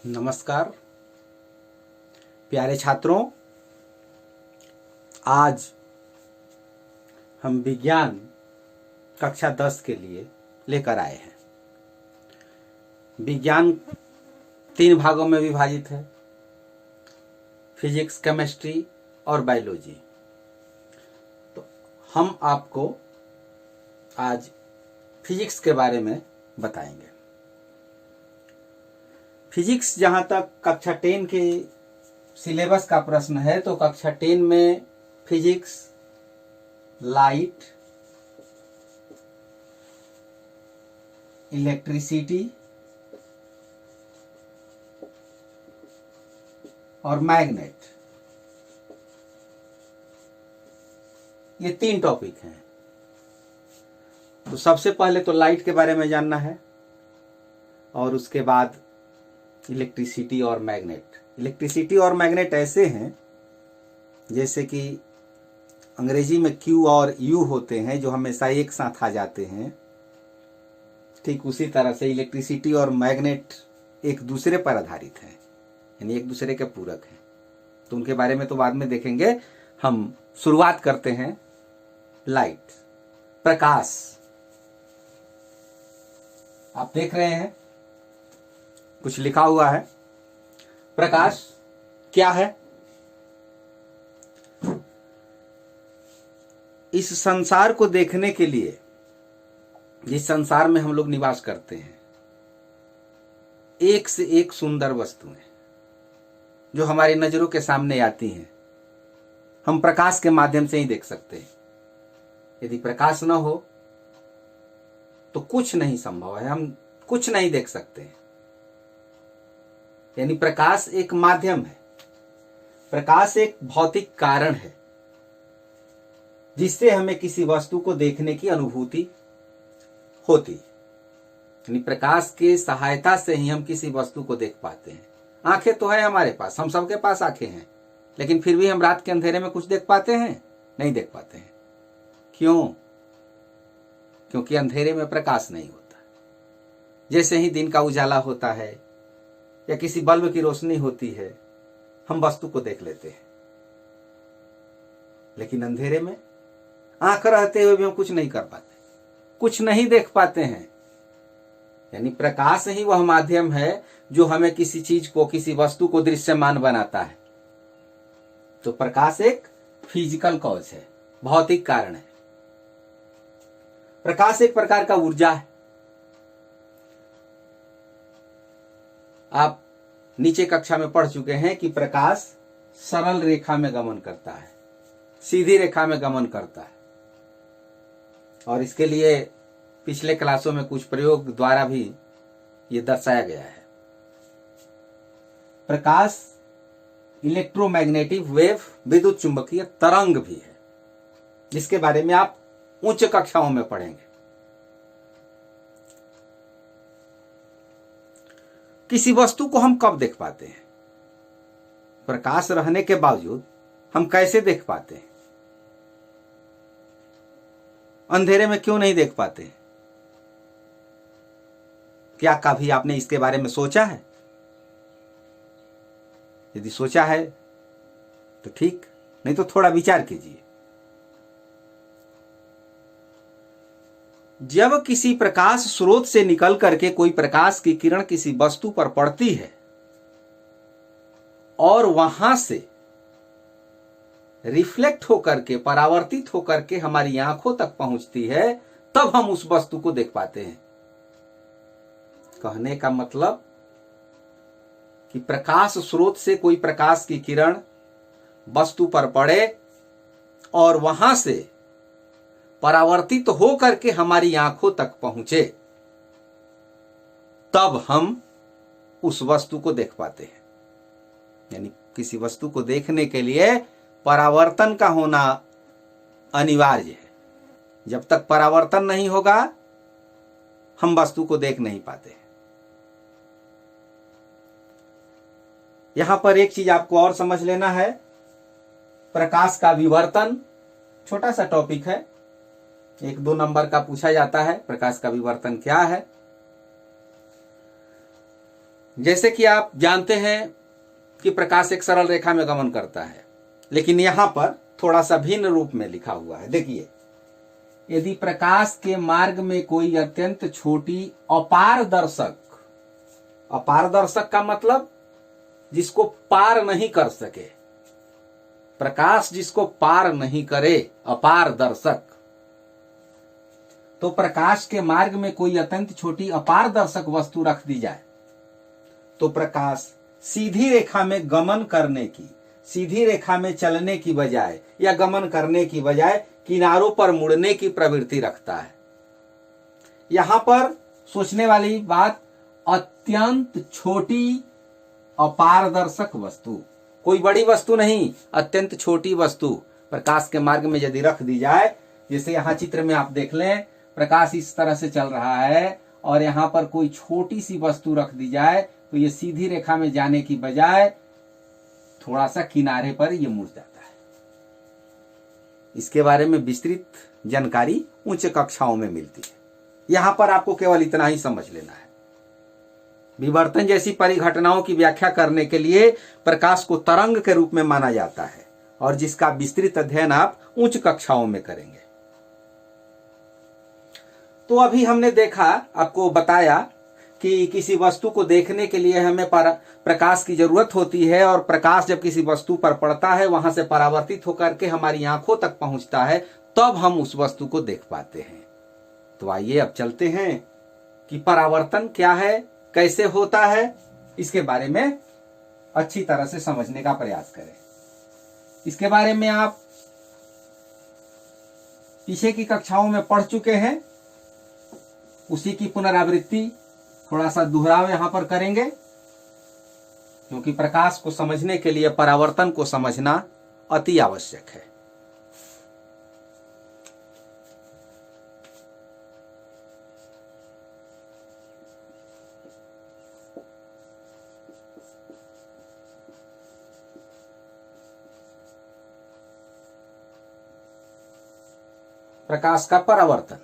नमस्कार प्यारे छात्रों, आज हम विज्ञान कक्षा 10 के लिए लेकर आए हैं। विज्ञान 3 भागों में विभाजित है, फिजिक्स, केमिस्ट्री और बायोलॉजी। तो हम आपको आज फिजिक्स के बारे में बताएंगे। फिजिक्स जहाँ तक कक्षा 10 के सिलेबस का प्रश्न है तो कक्षा 10 में फिजिक्स, लाइट, इलेक्ट्रिसिटी और मैग्नेट, ये 3 टॉपिक हैं। तो सबसे पहले तो लाइट के बारे में जानना है और उसके बाद इलेक्ट्रिसिटी और मैग्नेट। इलेक्ट्रिसिटी और मैग्नेट ऐसे हैं जैसे कि अंग्रेजी में Q और U होते हैं जो हमेशा एक साथ आ जाते हैं, ठीक उसी तरह से इलेक्ट्रिसिटी और मैग्नेट एक दूसरे पर आधारित हैं, यानी एक दूसरे के पूरक हैं। तो उनके बारे में तो बाद में देखेंगे। हम शुरुआत करते हैं लाइट, प्रकाश। आप देख रहे हैं कुछ लिखा हुआ है। प्रकाश क्या है? इस संसार को देखने के लिए, जिस संसार में हम लोग निवास करते हैं, एक से एक सुंदर वस्तुएं जो हमारी नजरों के सामने आती हैं, हम प्रकाश के माध्यम से ही देख सकते हैं। यदि प्रकाश न हो तो कुछ नहीं संभव है, हम कुछ नहीं देख सकते हैं। यानी प्रकाश एक माध्यम है, प्रकाश एक भौतिक कारण है जिससे हमें किसी वस्तु को देखने की अनुभूति होती है। यानी प्रकाश के सहायता से ही हम किसी वस्तु को देख पाते हैं। आंखें तो है हमारे पास, हम सबके पास आंखें हैं, लेकिन फिर भी हम रात के अंधेरे में कुछ देख पाते हैं? नहीं देख पाते हैं। क्यों? क्योंकि अंधेरे में प्रकाश नहीं होता। जैसे ही दिन का उजाला होता है या किसी बल्ब की रोशनी होती है, हम वस्तु को देख लेते हैं, लेकिन अंधेरे में आंख रहते हुए भी हम कुछ नहीं कर पाते, कुछ नहीं देख पाते हैं। यानी प्रकाश ही वह माध्यम है जो हमें किसी चीज को, किसी वस्तु को दृश्यमान बनाता है। तो प्रकाश एक फिजिकल कॉज है, भौतिक कारण है। प्रकाश एक प्रकार का ऊर्जा है। आप नीचे कक्षा में पढ़ चुके हैं कि प्रकाश सरल रेखा में गमन करता है, सीधी रेखा में गमन करता है, और इसके लिए पिछले क्लासों में कुछ प्रयोग द्वारा भी ये दर्शाया गया है। प्रकाश इलेक्ट्रोमैग्नेटिक वेव, विद्युत चुंबकीय तरंग भी है, जिसके बारे में आप उच्च कक्षाओं में पढ़ेंगे। किसी वस्तु को हम कब देख पाते हैं? प्रकाश रहने के बावजूद हम कैसे देख पाते हैं? अंधेरे में क्यों नहीं देख पाते? क्या कभी आपने इसके बारे में सोचा है? यदि सोचा है तो ठीक, नहीं तो थोड़ा विचार कीजिए। जब किसी प्रकाश स्रोत से निकल करके कोई प्रकाश की किरण किसी वस्तु पर पड़ती है और वहां से रिफ्लेक्ट होकर के, परावर्तित होकर के हमारी आंखों तक पहुंचती है, तब हम उस वस्तु को देख पाते हैं। कहने का मतलब कि प्रकाश स्रोत से कोई प्रकाश की किरण वस्तु पर पड़े और वहां से परावर्तित हो करके हमारी आंखों तक पहुंचे, तब हम उस वस्तु को देख पाते हैं। यानी किसी वस्तु को देखने के लिए परावर्तन का होना अनिवार्य है। जब तक परावर्तन नहीं होगा हम वस्तु को देख नहीं पाते। यहां पर एक चीज आपको और समझ लेना है, प्रकाश का विवर्तन छोटा सा टॉपिक है, 1-2 नंबर का पूछा जाता है। प्रकाश का विवर्तन क्या है? जैसे कि आप जानते हैं कि प्रकाश एक सरल रेखा में गमन करता है, लेकिन यहां पर थोड़ा सा भिन्न रूप में लिखा हुआ है। देखिए, यदि प्रकाश के मार्ग में कोई अत्यंत छोटी अपारदर्शक, अपारदर्शक का मतलब जिसको पार नहीं कर सके, प्रकाश जिसको पार नहीं करे, अपारदर्शक। तो प्रकाश के मार्ग में कोई अत्यंत छोटी अपारदर्शक वस्तु रख दी जाए तो प्रकाश सीधी रेखा में गमन करने की, सीधी रेखा में चलने की बजाय या गमन करने की बजाय किनारों पर मुड़ने की प्रवृत्ति रखता है। यहां पर सोचने वाली बात, अत्यंत छोटी अपारदर्शक वस्तु, कोई बड़ी वस्तु नहीं, अत्यंत छोटी वस्तु प्रकाश के मार्ग में यदि रख दी जाए, जैसे यहां चित्र में आप देख लें, प्रकाश इस तरह से चल रहा है और यहां पर कोई छोटी सी वस्तु रख दी जाए तो ये सीधी रेखा में जाने की बजाय थोड़ा सा किनारे पर ये मुड़ जाता है। इसके बारे में विस्तृत जानकारी उच्च कक्षाओं में मिलती है, यहां पर आपको केवल इतना ही समझ लेना है। विवर्तन जैसी परिघटनाओं की व्याख्या करने के लिए प्रकाश को तरंग के रूप में माना जाता है और जिसका विस्तृत अध्ययन आप उच्च कक्षाओं में करेंगे। तो अभी हमने देखा, आपको बताया कि किसी वस्तु को देखने के लिए हमें प्रकाश की जरूरत होती है और प्रकाश जब किसी वस्तु पर पड़ता है, वहां से परावर्तित होकर के हमारी आंखों तक पहुंचता है, तब हम उस वस्तु को देख पाते हैं। तो आइए अब चलते हैं कि परावर्तन क्या है, कैसे होता है, इसके बारे में अच्छी तरह से समझने का प्रयास करें। इसके बारे में आप पीछे की कक्षाओं में पढ़ चुके हैं, उसी की पुनरावृत्ति, थोड़ा सा दोहराव यहां पर करेंगे, क्योंकि प्रकाश को समझने के लिए परावर्तन को समझना अति आवश्यक है। प्रकाश का परावर्तन,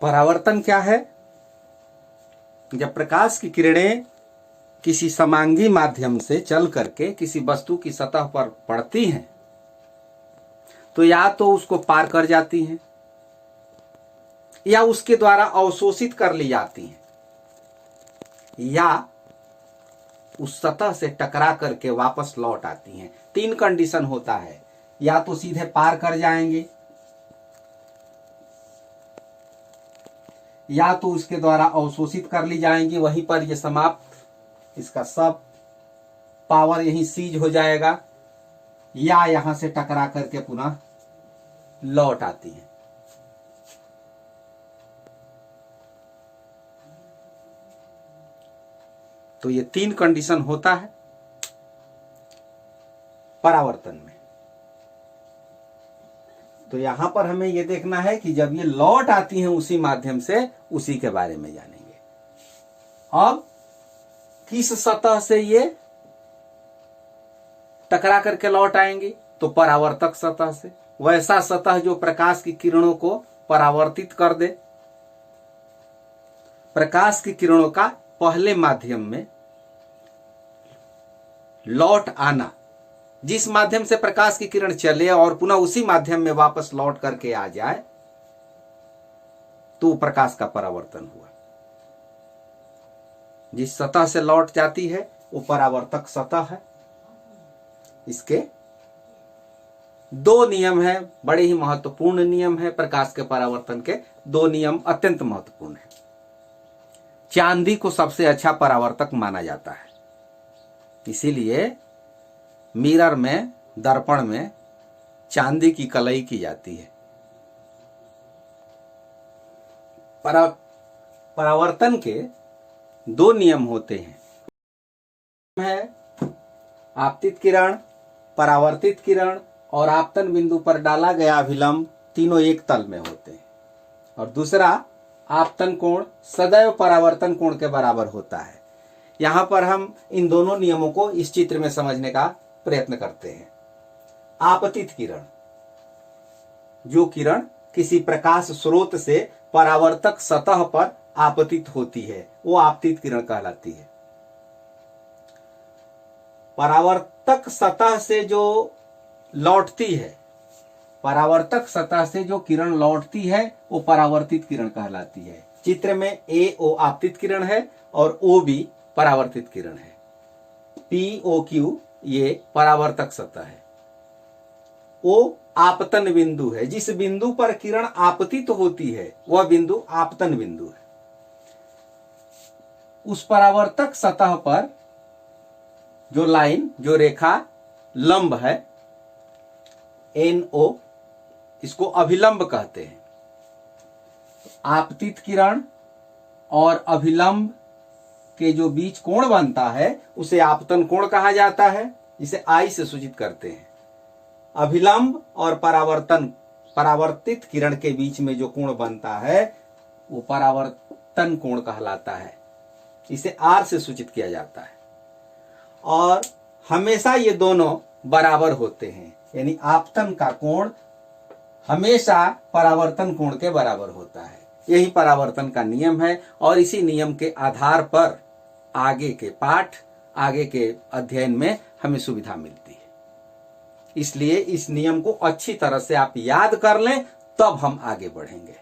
परावर्तन क्या है? जब प्रकाश की किरणें किसी समांगी माध्यम से चल करके किसी वस्तु की सतह पर पड़ती हैं, तो या तो उसको पार कर जाती हैं या उसके द्वारा अवशोषित कर ली जाती हैं या उस सतह से टकरा करके वापस लौट आती हैं। 3 कंडीशन होता है, या तो सीधे पार कर जाएंगे, या तो उसके द्वारा अवशोषित कर ली जाएंगी, वहीं पर ये समाप्त, इसका सब पावर यहीं सीज हो जाएगा, या यहां से टकरा करके पुनः लौट आती है। तो ये 3 कंडीशन होता है परावर्तन में। तो यहां पर हमें यह देखना है कि जब ये लौट आती हैं उसी माध्यम से, उसी के बारे में जानेंगे। अब किस सतह से ये टकरा करके लौट आएंगी? तो परावर्तक सतह से, वैसा सतह जो प्रकाश की किरणों को परावर्तित कर दे। प्रकाश की किरणों का पहले माध्यम में लौट आना जिस माध्यम से प्रकाश की किरण चले और पुनः उसी माध्यम में वापस लौट करके आ जाए तो प्रकाश का परावर्तन हुआ। जिस सतह से लौट जाती है वो परावर्तक सतह है। इसके दो नियम हैं, बड़े ही महत्वपूर्ण नियम है। प्रकाश के परावर्तन के दो नियम अत्यंत महत्वपूर्ण है। चांदी को सबसे अच्छा परावर्तक माना जाता है, इसीलिए मिरर में, दर्पण में चांदी की कलई की जाती है। परावर्तन के दो नियम होते हैं, आपतित किरण, परावर्तित किरण और आपतन बिंदु पर डाला गया अभिलंब तीनों एक तल में होते हैं। और दूसरा, आपतन कोण सदैव परावर्तन कोण के बराबर होता है। यहां पर हम इन दोनों नियमों को इस चित्र में समझने का प्रयत्न करते हैं। आपतित किरण, जो किरण किसी प्रकाश स्रोत से परावर्तक सतह पर आपतित होती है वो आपतित किरण कहलाती है। परावर्तक सतह से जो लौटती है, परावर्तक सतह से जो किरण लौटती है वो परावर्तित किरण कहलाती है। चित्र में AO आपतित किरण है और OB परावर्तित किरण है। POQ ये परावर्तक सतह है। O आपतन बिंदु है, जिस बिंदु पर किरण आपतित होती है वह बिंदु आपतन बिंदु है। उस परावर्तक सतह पर जो लाइन, जो रेखा लंब है NO, इसको अभिलंब कहते हैं। आपतित किरण और अभिलंब के जो बीच कोण बनता है उसे आपतन कोण कहा जाता है, इसे I से सूचित करते हैं। अभिलंब और परावर्तित किरण के बीच में जो कोण बनता है वो परावर्तन कोण कहलाता है, इसे R से सूचित किया जाता है। और हमेशा ये दोनों बराबर होते हैं, यानी आपतन का कोण हमेशा परावर्तन कोण के बराबर होता है। यही परावर्तन का नियम है और इसी नियम के आधार पर आगे के पाठ, आगे के अध्ययन में हमें सुविधा मिलती है। इसलिए इस नियम को अच्छी तरह से आप याद कर लें, तब हम आगे बढ़ेंगे।